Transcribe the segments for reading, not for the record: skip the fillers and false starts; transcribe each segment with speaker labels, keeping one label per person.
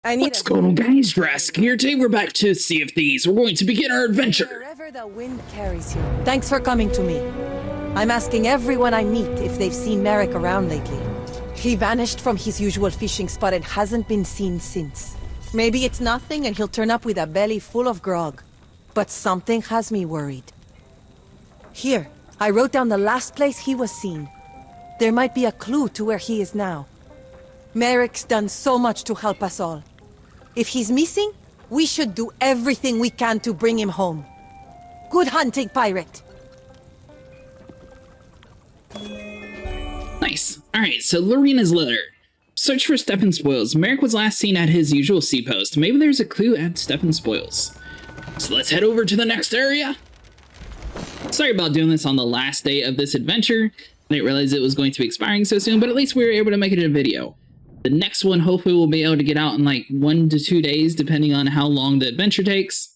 Speaker 1: What's going on, guys? Jurassic here. Today we're back to Sea of Thieves. We're going to begin our adventure.
Speaker 2: Wherever the wind carries you. Thanks for coming to me. I'm asking everyone I meet if they've seen Merrick around lately. He vanished from his usual fishing spot and hasn't been seen since. Maybe it's nothing and he'll turn up with a belly full of grog. But something has me worried. Here, I wrote down the last place he was seen. There might be a clue to where he is now. Merrick's done so much to help us all. If he's missing, we should do everything we can to bring him home. Good hunting, pirate!
Speaker 1: Nice. Alright, so Lorena's letter. Search for Stefan Spoils. Merrick was last seen at his usual sea post. Maybe there's a clue at Stefan Spoils. So let's head over to the next area. Sorry about doing this on the last day of this adventure. I didn't realize it was going to be expiring so soon, but at least we were able to make it a video. The next one, hopefully, we'll be able to get out in like 1 to 2 days, depending on how long the adventure takes.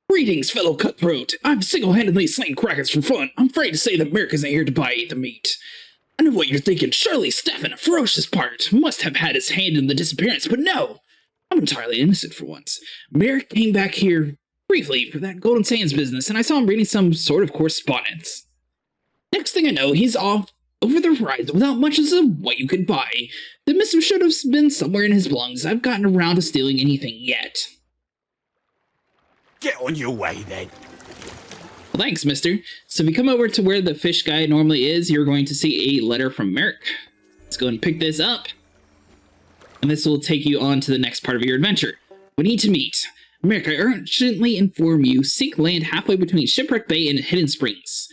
Speaker 1: Greetings, fellow cutthroat. I've single-handedly slain Krakens for fun. I'm afraid to say that Merrick isn't here to buy the meat. I know what you're thinking. Surely Stefan, a ferocious part, must have had his hand in the disappearance, but no! I'm entirely innocent for once. Merrick came back here briefly for that Golden Sands business, and I saw him reading some sort of correspondence. Next thing I know, he's off over the horizon without much as of what you could buy. The missive should have been somewhere in his belongings. I've gotten around to stealing anything yet.
Speaker 3: Get on your way, then.
Speaker 1: Well, thanks, mister. So if you come over to where the fish guy normally is, you're going to see a letter from Merrick. Let's go and pick this up. And this will take you on to the next part of your adventure. We need to meet. Merrick, I urgently inform you, seek land halfway between Shipwreck Bay and Hidden Springs.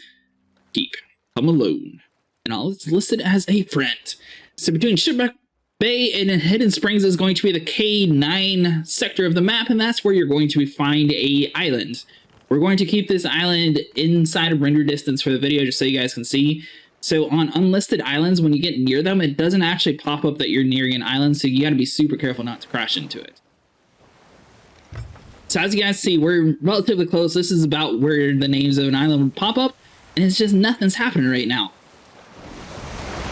Speaker 1: Keep. Come alone. And all it's listed as a friend. So between Shipwreck Bay and Hidden Springs is going to be the K9 sector of the map, and that's where you're going to find a island. We're going to keep this island inside of render distance for the video just so you guys can see. So on unlisted islands, when you get near them, it doesn't actually pop up that you're nearing an island, so you got to be super careful not to crash into it. So as you guys see, we're relatively close. This is about where the names of an island would pop up, and it's just nothing's happening right now.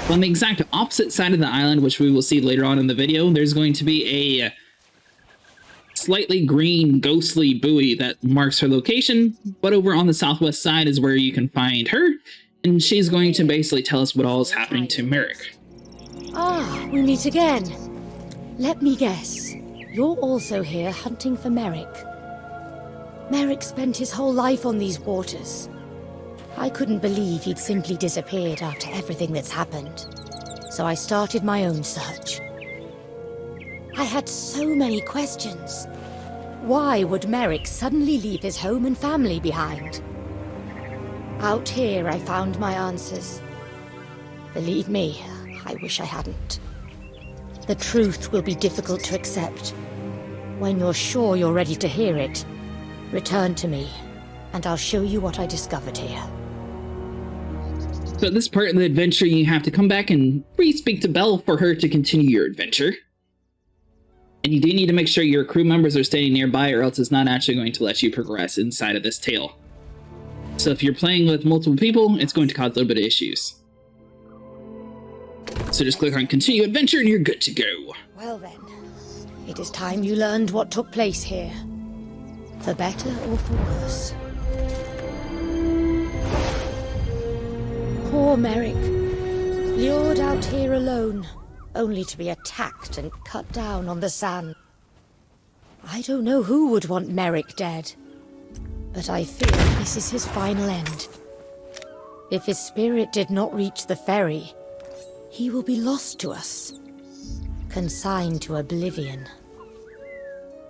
Speaker 1: On the exact opposite side of the island, which we will see later on in the video, there's going to be a slightly green, ghostly buoy that marks her location, but over on the southwest side is where you can find her, and she's going to basically tell us what all is happening to Merrick.
Speaker 4: Ah, we meet again. Let me guess. You're also here hunting for Merrick. Merrick spent his whole life on these waters. I couldn't believe he'd simply disappeared after everything that's happened. So I started my own search. I had so many questions. Why would Merrick suddenly leave his home and family behind? Out here, I found my answers. Believe me, I wish I hadn't. The truth will be difficult to accept. When you're sure you're ready to hear it, return to me, and I'll show you what I discovered here.
Speaker 1: So at this part of the adventure, you have to come back and re-speak to Belle for her to continue your adventure. And you do need to make sure your crew members are standing nearby, or else it's not actually going to let you progress inside of this tale. So if you're playing with multiple people, it's going to cause a little bit of issues. So just click on Continue Adventure and you're good to go.
Speaker 4: Well then, it is time you learned what took place here. For better or for worse. Poor Merrick, lured out here alone, only to be attacked and cut down on the sand. I don't know who would want Merrick dead, but I fear this is his final end. If his spirit did not reach the ferry, he will be lost to us, consigned to oblivion.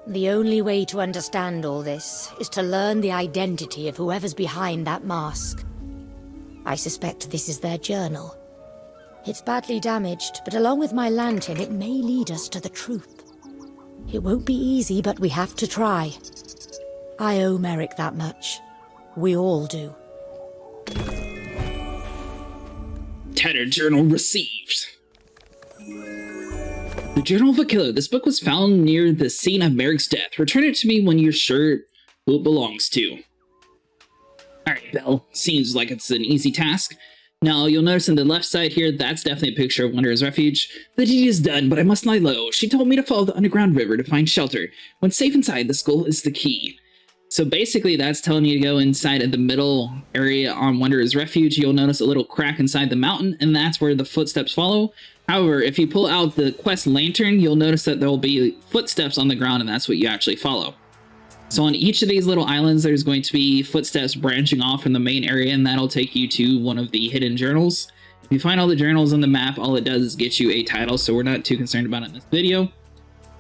Speaker 4: The only way to understand all this is to learn the identity of whoever's behind that mask. I suspect this is their journal. It's badly damaged, but along with my lantern, it may lead us to the truth. It won't be easy, but we have to try. I owe Merrick that much. We all do.
Speaker 1: Tattered journal received. The Journal of a Killer. This book was found near the scene of Merrick's death. Return it to me when you're sure who it belongs to. Alright, Belle. Seems like it's an easy task. Now, you'll notice on the left side here, that's definitely a picture of Wanderer's Refuge. The deed is done, but I must lie low. She told me to follow the underground river to find shelter. When safe inside, the skull is the key. So basically, that's telling you to go inside of the middle area on Wanderer's Refuge. You'll notice a little crack inside the mountain, and that's where the footsteps follow. However, if you pull out the quest lantern, you'll notice that there will be footsteps on the ground, and that's what you actually follow. So on each of these little islands, there's going to be footsteps branching off from the main area, and that'll take you to one of the hidden journals. If you find all the journals on the map, all it does is get you a title, so we're not too concerned about it in this video.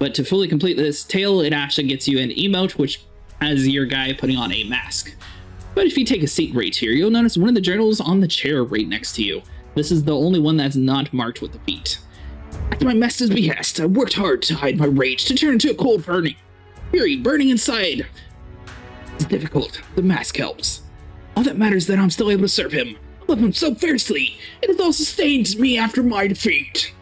Speaker 1: But to fully complete this tale, it actually gets you an emote, which has your guy putting on a mask. But if you take a seat right here, you'll notice one of the journals on the chair right next to you. This is the only one that's not marked with the feet. At my master's behest, I worked hard to hide my rage, to turn into a cold fury burning inside. It's difficult. The mask helps. All that matters is that I'm still able to serve him. I love him so fiercely. It has all sustained me after my defeat.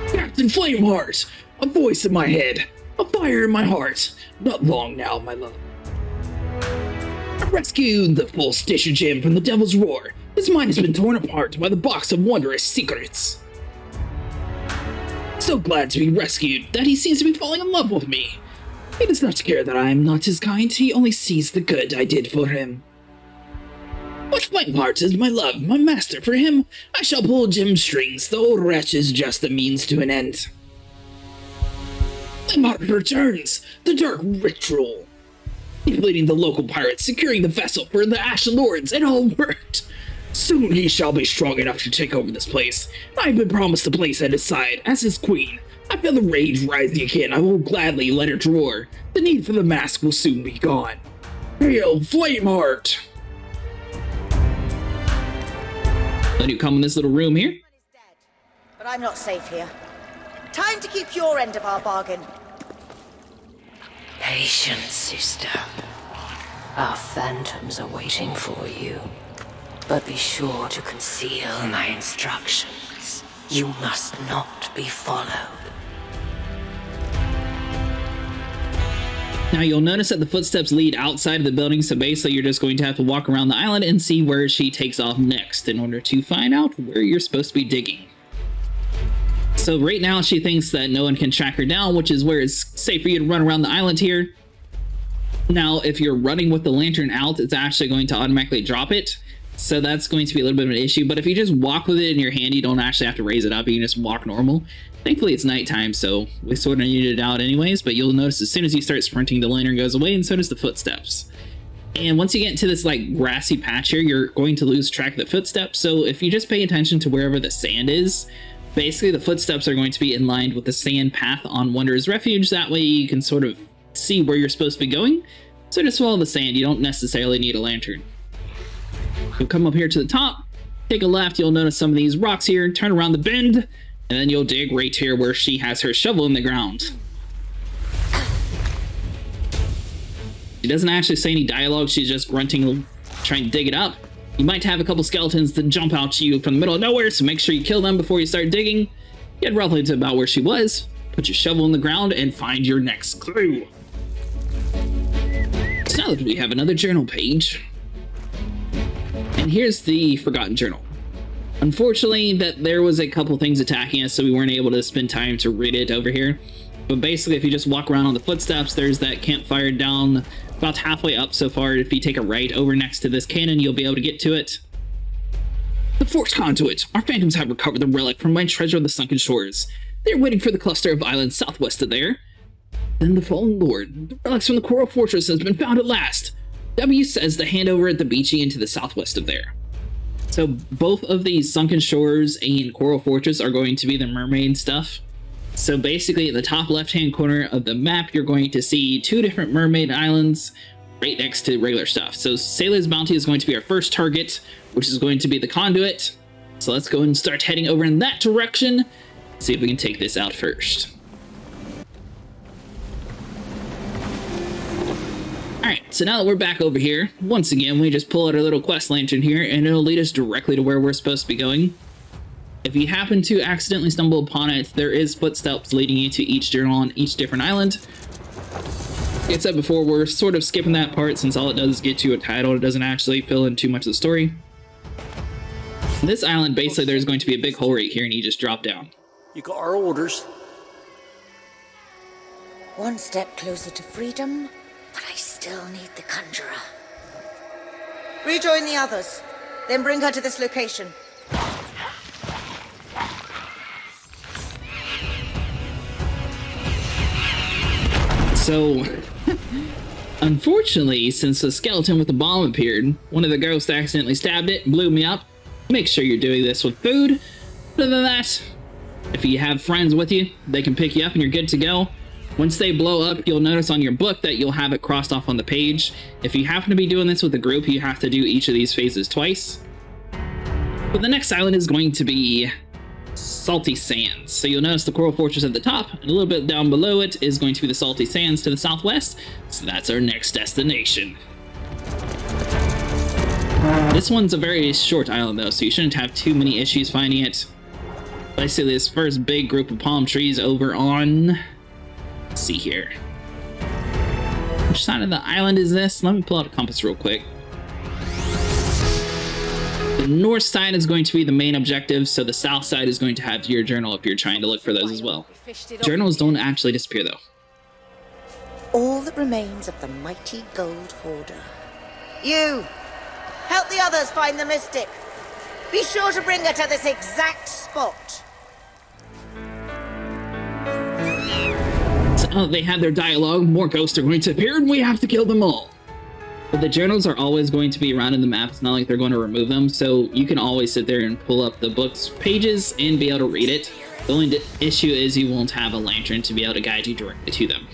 Speaker 1: Captain Flameheart, a voice in my head, a fire in my heart. Not long now, my love. I rescued the full station gem from the Devil's Roar. His mind has been torn apart by the box of wondrous secrets. So glad to be rescued that he seems to be falling in love with me. He does not care that I am not his kind, he only sees the good I did for him. But Flameheart is my love, my master. For him, I shall pull gem strings, the old wretch is just a means to an end. Flameheart returns, the dark ritual. Defeating the local pirates, securing the vessel for the Ash Lords, it all worked. Soon he shall be strong enough to take over this place. I have been promised a place at his side, as his queen. I feel the rage rising again. I will gladly let it roar. The need for the mask will soon be gone. Hail, Flameheart! Let you come in this little room here.
Speaker 3: But I'm not safe here. Time to keep your end of our bargain.
Speaker 5: Patience, sister. Our phantoms are waiting for you. But be sure to conceal my instructions. You must not be followed.
Speaker 1: Now you'll notice that the footsteps lead outside of the building, so basically you're just going to have to walk around the island and see where she takes off next in order to find out where you're supposed to be digging. So right now she thinks that no one can track her down, which is where it's safe for you to run around the island here. Now if you're running with the lantern out, it's actually going to automatically drop it. So that's going to be a little bit of an issue, but if you just walk with it in your hand, you don't actually have to raise it up, you can just walk normal. Thankfully it's nighttime, so we sort of needed it out anyways, but you'll notice as soon as you start sprinting, the lantern goes away, and so does the footsteps. And once you get into this like grassy patch here, you're going to lose track of the footsteps, so if you just pay attention to wherever the sand is, basically the footsteps are going to be in line with the sand path on Wanderer's Refuge, that way you can sort of see where you're supposed to be going. So just follow the sand, you don't necessarily need a lantern. You'll come up here to the top, take a left, you'll notice some of these rocks here, turn around the bend, and then you'll dig right here where she has her shovel in the ground. She doesn't actually say any dialogue, she's just grunting, trying to dig it up. You might have a couple skeletons that jump out to you from the middle of nowhere, so make sure you kill them before you start digging. Get roughly to about where she was, put your shovel in the ground, and find your next clue. So now that we have another journal page, and here's the Forgotten Journal. Unfortunately, there was a couple things attacking us, so we weren't able to spend time to read it over here. But basically, if you just walk around on the footsteps, there's that campfire down about halfway up so far. If you take a right over next to this cannon, you'll be able to get to it. The Force Conduit. Our phantoms have recovered the relic from my treasure of the sunken shores. They're waiting for the cluster of islands southwest of there. Then the Fallen Lord. The relics from the Coral Fortress has been found at last. W says the handover at the beachy into the southwest of there. So both of these sunken shores and Coral Fortress are going to be the mermaid stuff. So basically at the top left-hand corner of the map, you're going to see two different mermaid islands right next to regular stuff. So Sailor's Bounty is going to be our first target, which is going to be the conduit. So let's go and start heading over in that direction. See if we can take this out first. Alright, so now that we're back over here, once again, we just pull out our little quest lantern here, and it'll lead us directly to where we're supposed to be going. If you happen to accidentally stumble upon it, there is footsteps leading you to each journal on each different island. Like I said before, we're sort of skipping that part since all it does is get you a title. It doesn't actually fill in too much of the story. This island, basically, there's going to be a big hole right here, and you just drop down.
Speaker 6: You got our orders.
Speaker 3: One step closer to freedom, but I still need the conjurer. Rejoin the others, then bring her to this location.
Speaker 1: So, unfortunately, since the skeleton with the bomb appeared, one of the ghosts accidentally stabbed it and blew me up. Make sure you're doing this with food. Other than that, if you have friends with you, they can pick you up and you're good to go. Once they blow up, you'll notice on your book that you'll have it crossed off on the page. If you happen to be doing this with a group, you have to do each of these phases twice. But the next island is going to be Salty Sands. So you'll notice the Coral Fortress at the top, and a little bit down below it is going to be the Salty Sands to the southwest. So that's our next destination. This one's a very short island though, so you shouldn't have too many issues finding it. But I see this first big group of palm trees over on... Let's see here. Which side of the island is this? Let me pull out a compass real quick. The north side is going to be the main objective, so the south side is going to have your journal if you're trying to look for those as well. Journals don't actually disappear though.
Speaker 3: All that remains of the mighty gold hoarder. You! Help the others find the mystic. Be sure to bring her to this exact spot.
Speaker 1: So they had their dialogue, more ghosts are going to appear and we have to kill them all. But the journals are always going to be around in the map. It's not like they're going to remove them, so you can always sit there and pull up the book's pages and be able to read it. The only issue is you won't have a lantern to be able to guide you directly to them.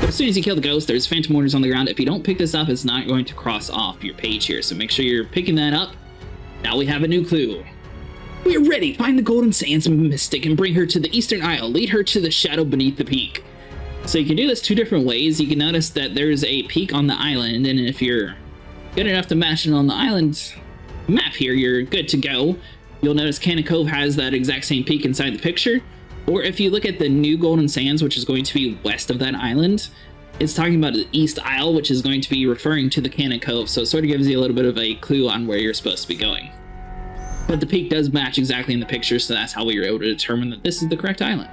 Speaker 1: But as soon as you kill the ghost, there's phantom orders on the ground. If you don't pick this up, it's not going to cross off your page here, so make sure you're picking that up. Now we have a new clue. We're ready! Find the Golden Sands Mystic and bring her to the Eastern Isle. Lead her to the shadow beneath the peak. So you can do this two different ways. You can notice that there's a peak on the island, and if you're good enough to match it on the island map here, you're good to go. You'll notice Cannon Cove has that exact same peak inside the picture. Or if you look at the new Golden Sands, which is going to be west of that island, it's talking about the East Isle, which is going to be referring to the Cannon Cove, so it sort of gives you a little bit of a clue on where you're supposed to be going. But the peak does match exactly in the picture, so that's how we were able to determine that this is the correct island.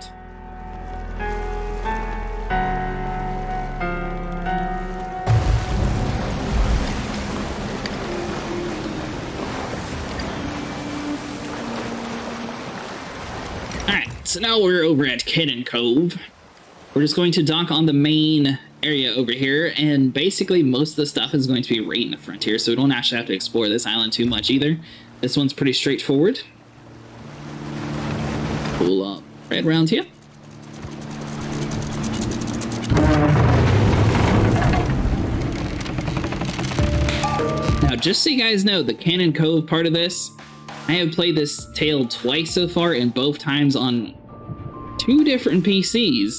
Speaker 1: So now we're over at Cannon Cove. We're just going to dock on the main area over here, and basically most of the stuff is going to be right in the front here, so we don't actually have to explore this island too much either. This one's pretty straightforward. Pull up right around here. Now, just so you guys know, the Cannon Cove part of this, I have played this tale twice so far, and both times on 2 different PCs.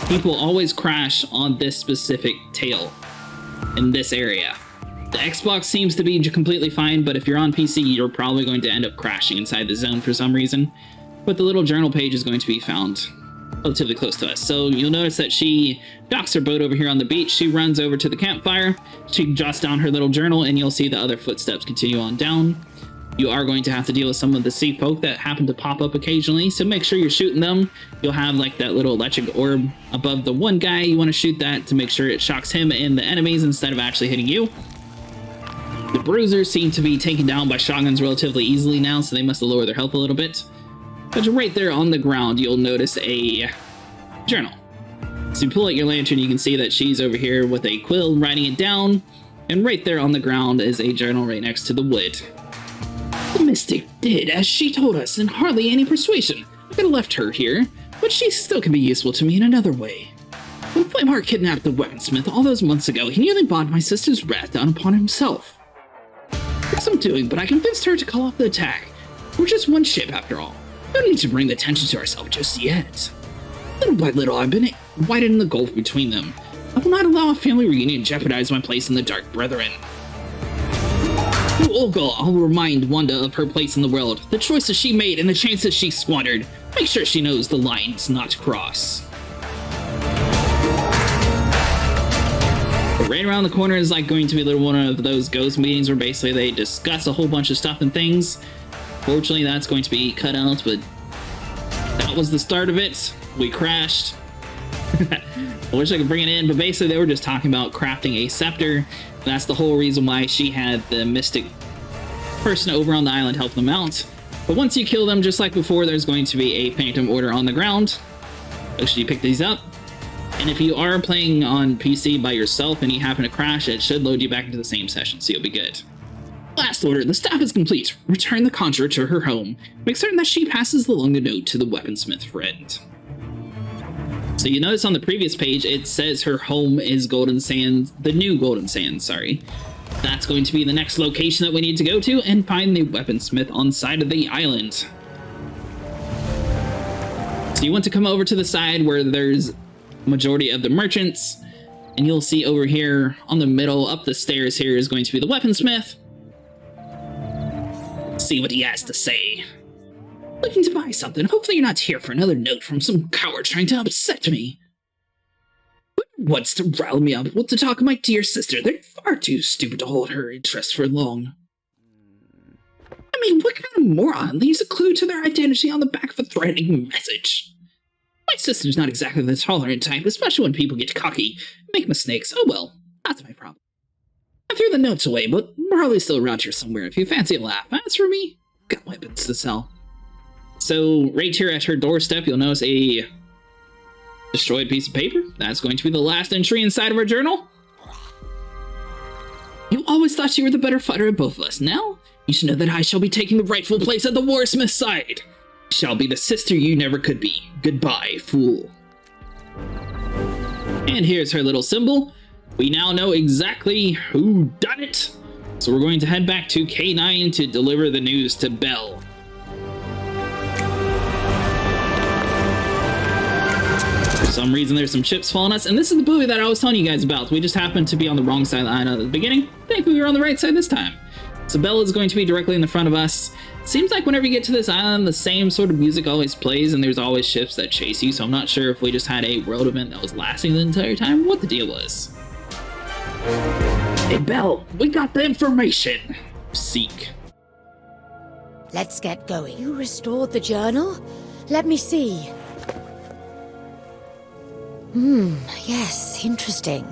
Speaker 1: People always crash on this specific tale in this area. The Xbox seems to be completely fine, but if you're on PC, you're probably going to end up crashing inside the zone for some reason. But the little journal page is going to be found relatively close to us. So you'll notice that she docks her boat over here on the beach. She runs over to the campfire. She jots down her little journal, and you'll see the other footsteps continue on down. You are going to have to deal with some of the sea folk that happen to pop up occasionally, so make sure you're shooting them. You'll have like that little electric orb above the one guy. You want to shoot that to make sure it shocks him and the enemies instead of actually hitting you. The bruisers seem to be taken down by shotguns relatively easily now, so they must have lowered their health a little bit. But right there on the ground, you'll notice a journal. So you pull out your lantern, you can see that she's over here with a quill writing it down, and right there on the ground is a journal right next to the wood. The mystic did as she told us, and hardly any persuasion. I could have left her here, but she still can be useful to me in another way. When Flameheart kidnapped the weaponsmith all those months ago, he nearly brought my sister's wrath down upon himself. There's some doing, but I convinced her to call off the attack. We're just one ship after all. No need to bring the attention to ourselves just yet. Little by little, I've been widening the gulf between them. I will not allow a family reunion to jeopardize my place in the Dark Brethren. Through Olga, I'll remind Wanda of her place in the world, the choices she made and the chances she squandered. Make sure she knows the lines not to cross. Right around the corner is like going to be one of those ghost meetings where basically they discuss a whole bunch of stuff and things. Fortunately, that's going to be cut out, but that was the start of it. We crashed. I wish I could bring it in, but basically they were just talking about crafting a scepter. That's the whole reason why she had the mystic person over on the island help them out. But once you kill them, just like before, there's going to be a phantom order on the ground. Make sure you pick these up. And if you are playing on PC by yourself and you happen to crash, it should load you back into the same session, so you'll be good. Last order, the staff is complete. Return the conjurer to her home. Make certain that she passes along the note to the weaponsmith friend. So you notice on the previous page, it says her home is Golden Sands, the new Golden Sands, sorry. That's going to be the next location that we need to go to and find the weaponsmith on side of the island. So you want to come over to the side where there's majority of the merchants, and you'll see over here on the middle, up the stairs here, is going to be the weaponsmith. See what he has to say. Looking to buy something. Hopefully you're not here for another note from some coward trying to upset me. Who wants to rile me up with the talk of my dear sister? They're far too stupid to hold her interest for long. I mean, what kind of moron leaves a clue to their identity on the back of a threatening message? My sister's not exactly the tolerant type, especially when people get cocky and make mistakes. Oh well, that's my problem. I threw the notes away, but we're probably still around here somewhere if you fancy a laugh. As for me, got weapons to sell. So right here at her doorstep, you'll notice a destroyed piece of paper. That's going to be the last entry inside of her journal. You always thought you were the better fighter of both of us. Now, you should know that I shall be taking the rightful place at the warsmith's side. Shall be the sister you never could be. Goodbye, fool. And here's her little symbol. We now know exactly who done it. So we're going to head back to K9 to deliver the news to Belle. For some reason, there's some chips falling us, and this is the buoy that I was telling you guys about. We just happened to be on the wrong side of the island at the beginning. Thankfully, we were on the right side this time. So Belle is going to be directly in the front of us. Seems like whenever you get to this island, the same sort of music always plays, and there's always ships that chase you, so I'm not sure if we just had a world event that was lasting the entire time, what the deal was. Hey Belle, we got the information. Seek.
Speaker 4: Let's get going. You restored the journal? Let me see. Yes, interesting.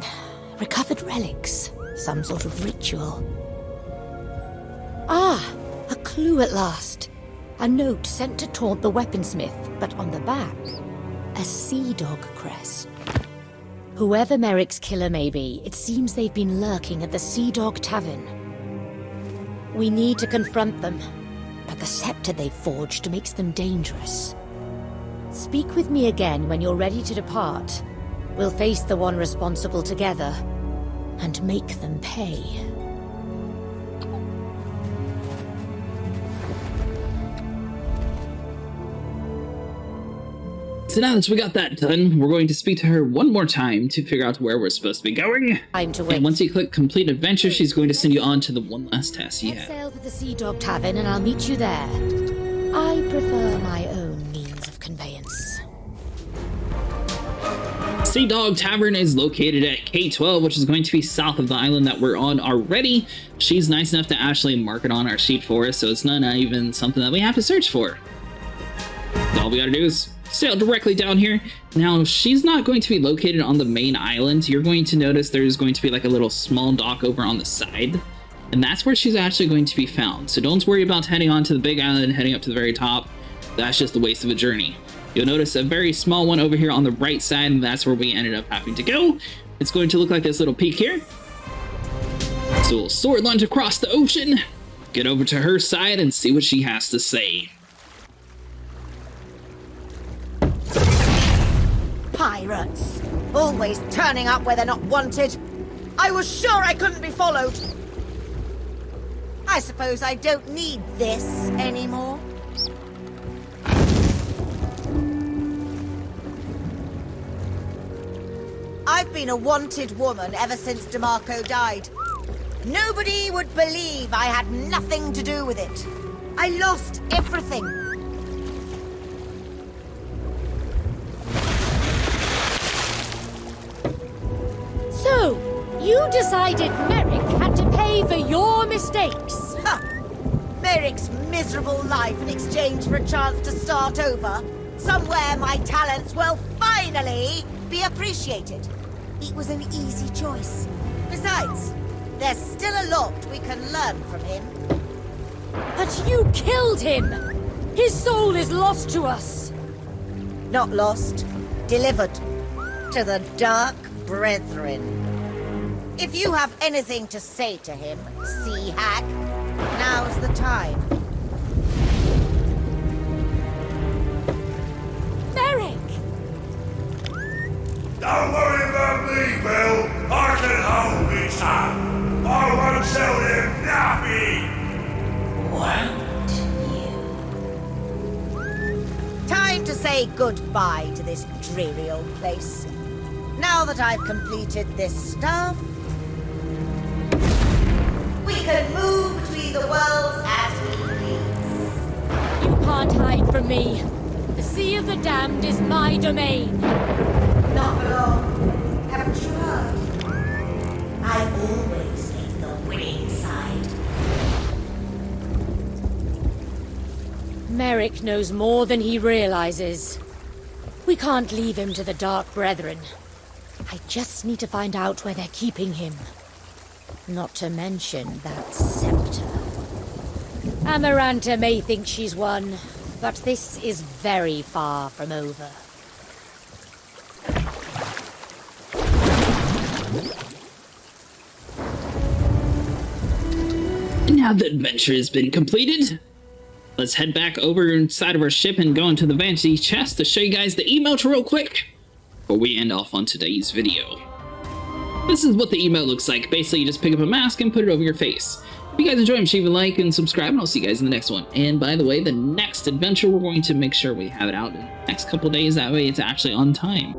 Speaker 4: Recovered relics. Some sort of ritual. Ah, a clue at last. A note sent to taunt the weaponsmith, but on the back, a sea dog crest. Whoever Merrick's killer may be, it seems they've been lurking at the Sea Dog Tavern. We need to confront them, but the scepter they've forged makes them dangerous. Speak with me again when you're ready to depart. We'll face the one responsible together, and make them pay.
Speaker 1: So now that we got that done, we're going to speak to her one more time to figure out where we're supposed to be going.
Speaker 4: Time to wait.
Speaker 1: And once you click complete adventure, she's going to send you on to the one last task you
Speaker 4: Head
Speaker 1: have.
Speaker 4: sail for the Sea Dog Tavern and I'll meet you there. I prefer my own means of conveyance.
Speaker 1: Sea Dog Tavern is located at K12, which is going to be south of the island that we're on already. She's nice enough to actually mark it on our sheet for us, so it's not even something that we have to search for. All we gotta do is sail directly down here. Now, she's not going to be located on the main island. You're going to notice there's going to be like a little small dock over on the side, and that's where she's actually going to be found. So don't worry about heading on to the big island and heading up to the very top. That's just a waste of a journey. You'll notice a very small one over here on the right side, and that's where we ended up having to go. It's going to look like this little peak here. So we'll sword lunge across the ocean, get over to her side, and see what she has to say.
Speaker 3: Pirates! Always turning up where they're not wanted. I was sure I couldn't be followed. I suppose I don't need this anymore. I've been a wanted woman ever since DeMarco died. Nobody would believe I had nothing to do with it. I lost everything.
Speaker 4: So, you decided Merrick had to pay for your mistakes?
Speaker 3: Ha! Merrick's miserable life in exchange for a chance to start over. Somewhere my talents will finally be appreciated. It was an easy choice. Besides, there's still a lot we can learn from him.
Speaker 4: But you killed him! His soul is lost to us!
Speaker 3: Not lost, delivered to the Dark Brethren. If you have anything to say to him, Sea Hack, now's the time.
Speaker 4: Merrick!
Speaker 6: Don't worry about me, Bill. I can hold me son. I won't sell him nothing.
Speaker 5: Won't you?
Speaker 3: Time to say goodbye to this dreary old place. Now that I've completed this stuff, we can move between the worlds as we please.
Speaker 4: You can't hide from me. The Sea of the Damned is my domain.
Speaker 3: Not for long. Haven't you heard? I always take the winning side.
Speaker 4: Merrick knows more than he realizes. We can't leave him to the Dark Brethren. I just need to find out where they're keeping him. Not to mention that scepter. Amaranta may think she's won, but this is very far from over.
Speaker 1: Now the adventure has been completed, let's head back over inside of our ship and go into the vanity chest to show you guys the emote real quick before we end off on today's video. This is what the emote looks like. Basically, you just pick up a mask and put it over your face. If you guys enjoy, leave a like and subscribe, and I'll see you guys in the next one. And by the way, the next adventure, we're going to make sure we have it out in the next couple days. That way it's actually on time.